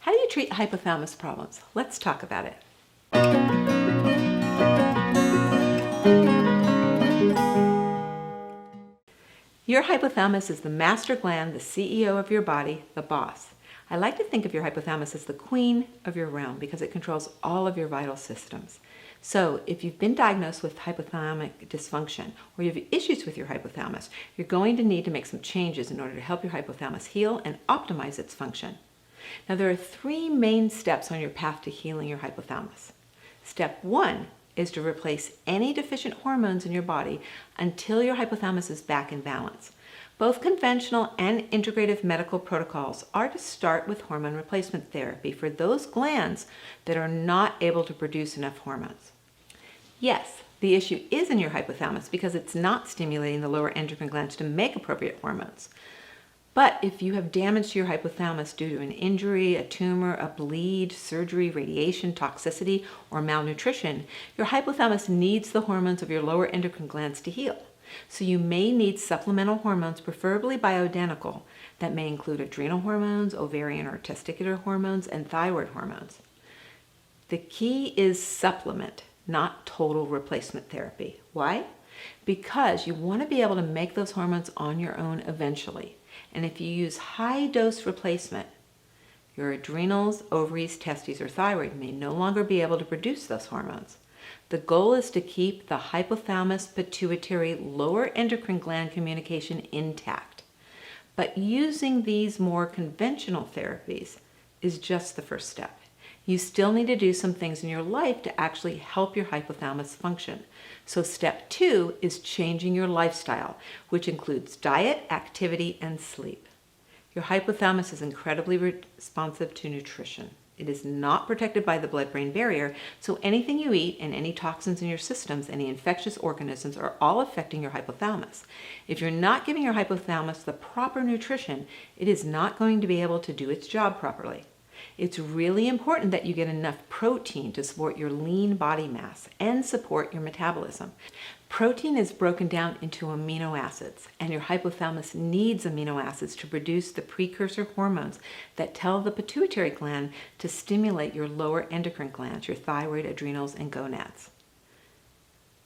How do you treat hypothalamus problems? Let's talk about it. Your hypothalamus is the master gland, the CEO of your body, the boss. I like to think of your hypothalamus as the queen of your realm because it controls all of your vital systems. So if you've been diagnosed with hypothalamic dysfunction or you have issues with your hypothalamus, you're going to need to make some changes in order to help your hypothalamus heal and optimize its function. Now there are 3 main steps on your path to healing your hypothalamus. Step 1 is to replace any deficient hormones in your body until your hypothalamus is back in balance. Both conventional and integrative medical protocols are to start with hormone replacement therapy for those glands that are not able to produce enough hormones. Yes, the issue is in your hypothalamus because it's not stimulating the lower endocrine glands to make appropriate hormones. But if you have damage to your hypothalamus due to an injury, a tumor, a bleed, surgery, radiation, toxicity, or malnutrition, your hypothalamus needs the hormones of your lower endocrine glands to heal. So you may need supplemental hormones, preferably bioidentical, that may include adrenal hormones, ovarian or testicular hormones, and thyroid hormones. The key is supplement, not total replacement therapy. Why? Because you want to be able to make those hormones on your own eventually. And if you use high-dose replacement, your adrenals, ovaries, testes, or thyroid may no longer be able to produce those hormones. The goal is to keep the hypothalamus pituitary lower endocrine gland communication intact. But using these more conventional therapies is just the first step. You still need to do some things in your life to actually help your hypothalamus function. So step 2 is changing your lifestyle, which includes diet, activity, and sleep. Your hypothalamus is incredibly responsive to nutrition. It is not protected by the blood-brain barrier, so anything you eat and any toxins in your systems, any infectious organisms are all affecting your hypothalamus. If you're not giving your hypothalamus the proper nutrition, it is not going to be able to do its job properly. It's really important that you get enough protein to support your lean body mass and support your metabolism. Protein is broken down into amino acids, and your hypothalamus needs amino acids to produce the precursor hormones that tell the pituitary gland to stimulate your lower endocrine glands, your thyroid, adrenals, and gonads.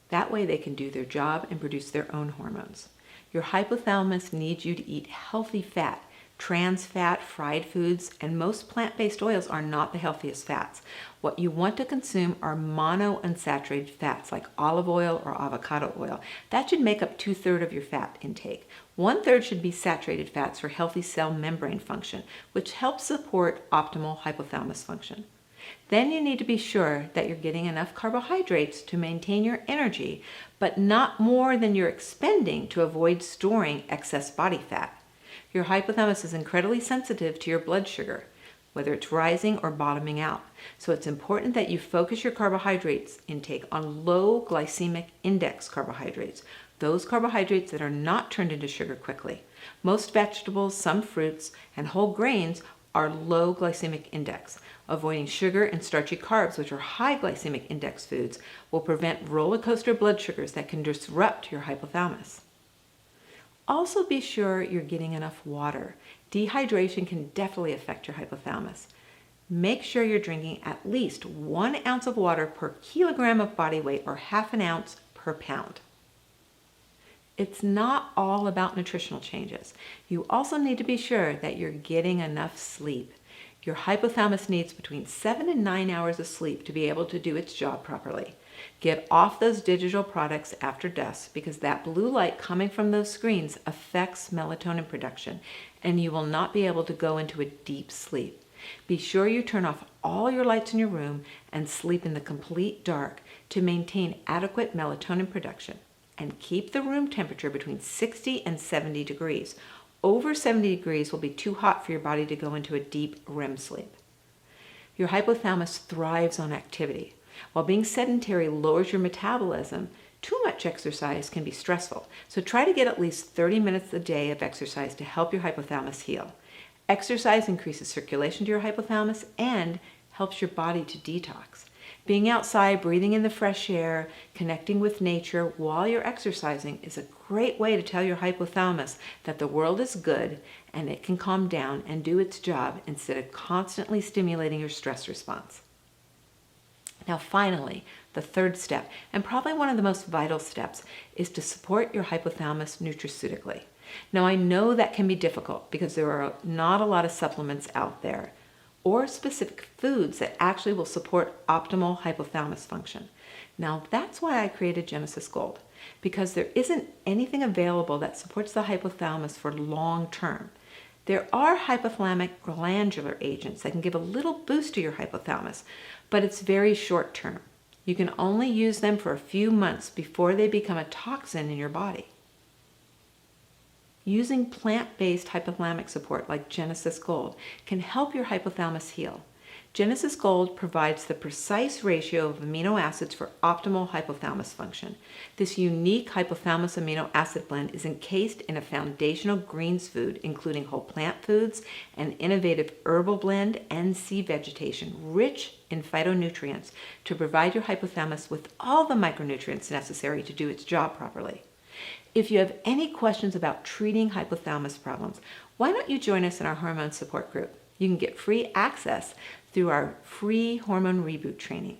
That way they can do their job and produce their own hormones. Your hypothalamus needs you to eat healthy fat. Trans fat, fried foods, and most plant-based oils are not the healthiest fats. What you want to consume are monounsaturated fats like olive oil or avocado oil. That should make up 2/3 of your fat intake. 1/3 should be saturated fats for healthy cell membrane function, which helps support optimal hypothalamus function. Then you need to be sure that you're getting enough carbohydrates to maintain your energy, but not more than you're expending to avoid storing excess body fat. Your hypothalamus is incredibly sensitive to your blood sugar, whether it's rising or bottoming out. So it's important that you focus your carbohydrates intake on low glycemic index carbohydrates, those carbohydrates that are not turned into sugar quickly. Most vegetables, some fruits, and whole grains are low glycemic index. Avoiding sugar and starchy carbs, which are high glycemic index foods, will prevent roller coaster blood sugars that can disrupt your hypothalamus. Also be sure you're getting enough water. Dehydration can definitely affect your hypothalamus. Make sure you're drinking at least 1 ounce of water per kilogram of body weight or ½ ounce per pound. It's not all about nutritional changes. You also need to be sure that you're getting enough sleep. Your hypothalamus needs between 7 and 9 hours of sleep to be able to do its job properly. Get off those digital products after dusk because that blue light coming from those screens affects melatonin production and you will not be able to go into a deep sleep. Be sure you turn off all your lights in your room and sleep in the complete dark to maintain adequate melatonin production. And keep the room temperature between 60 and 70 degrees. Over 70 degrees will be too hot for your body to go into a deep REM sleep. Your hypothalamus thrives on activity. While being sedentary lowers your metabolism, too much exercise can be stressful. So try to get at least 30 minutes a day of exercise to help your hypothalamus heal. Exercise increases circulation to your hypothalamus and helps your body to detox. Being outside, breathing in the fresh air, connecting with nature while you're exercising is a great way to tell your hypothalamus that the world is good and it can calm down and do its job instead of constantly stimulating your stress response. Now finally, the third step, and probably one of the most vital steps, is to support your hypothalamus nutraceutically. Now I know that can be difficult because there are not a lot of supplements out there or specific foods that actually will support optimal hypothalamus function. Now that's why I created Genesis Gold, because there isn't anything available that supports the hypothalamus for long term. There are hypothalamic glandular agents that can give a little boost to your hypothalamus, but it's very short term. You can only use them for a few months before they become a toxin in your body. Using plant-based hypothalamic support like Genesis Gold can help your hypothalamus heal. Genesis Gold provides the precise ratio of amino acids for optimal hypothalamus function. This unique hypothalamus amino acid blend is encased in a foundational greens food, including whole plant foods, an innovative herbal blend, and sea vegetation, rich in phytonutrients to provide your hypothalamus with all the micronutrients necessary to do its job properly. If you have any questions about treating hypothalamus problems, why don't you join us in our hormone support group? You can get free access through our free hormone reboot training.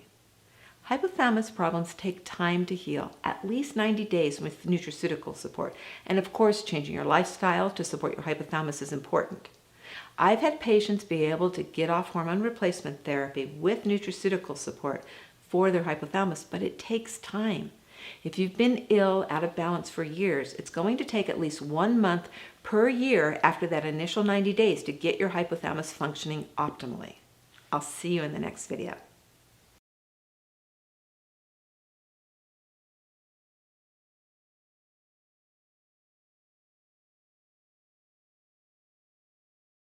Hypothalamus problems take time to heal, at least 90 days with nutraceutical support. And of course, changing your lifestyle to support your hypothalamus is important. I've had patients be able to get off hormone replacement therapy with nutraceutical support for their hypothalamus, but it takes time. If you've been ill, out of balance for years, it's going to take at least 1 month per year after that initial 90 days to get your hypothalamus functioning optimally. I'll see you in the next video.